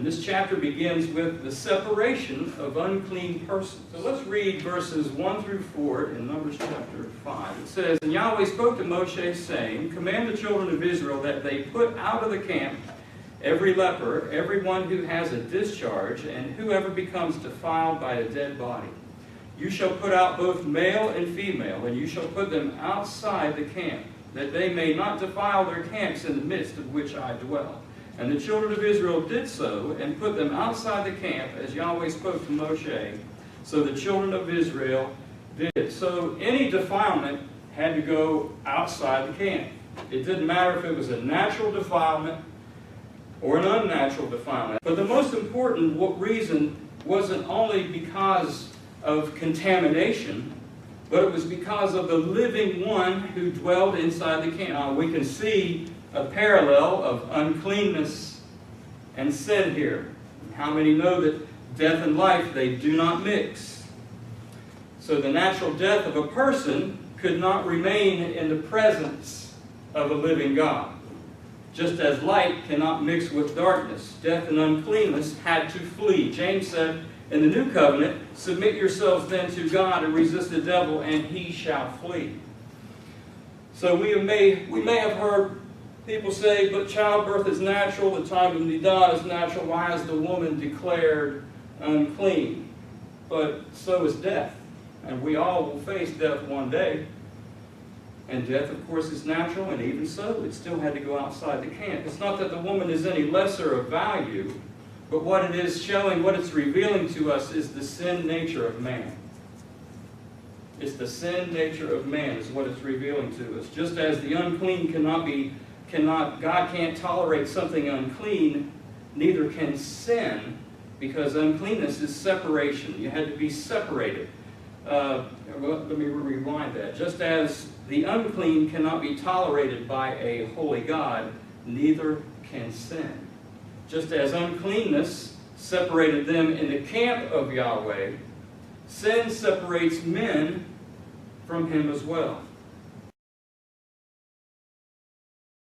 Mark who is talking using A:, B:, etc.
A: And this chapter begins with the separation of unclean persons. So let's read verses 1 through 4 in Numbers chapter 5. It says, "And Yahweh spoke to Moshe, saying, Command the children of Israel that they put out of the camp every leper, everyone who has a discharge, and whoever becomes defiled by a dead body. You shall put out both male and female, and you shall put them outside the camp, that they may not defile their camps in the midst of which I dwell. And the children of Israel did so, and put them outside the camp, as Yahweh spoke to Moshe. So the children of Israel did." So any defilement had to go outside the camp. It didn't matter if it was a natural defilement or an unnatural defilement. But the most important reason wasn't only because of contamination, but it was because of the living one who dwelled inside the camp. Now, we can see a parallel of uncleanness and sin here. How many know that death and life, they do not mix? So the natural death of a person could not remain in the presence of a living God. Just as light cannot mix with darkness, death and uncleanness had to flee. James said, in the new covenant, "Submit yourselves then to God and resist the devil, and he shall flee." So we may have heard people say, "But childbirth is natural, the time of nidah is natural. Why is the woman declared unclean?" But so is death, and we all will face death one day. And death, of course, is natural, and even so, it still had to go outside the camp. It's not that the woman is any lesser of value, but what it is showing, what it's revealing to us is the sin nature of man. It's the sin nature of man is what it's revealing to us. Just as the unclean God can't tolerate something unclean, neither can sin, because uncleanness is separation. You had to be separated. Let me rewind that. Just as the unclean cannot be tolerated by a holy God, neither can sin. Just as uncleanness separated them in the camp of Yahweh, sin separates men from him as well.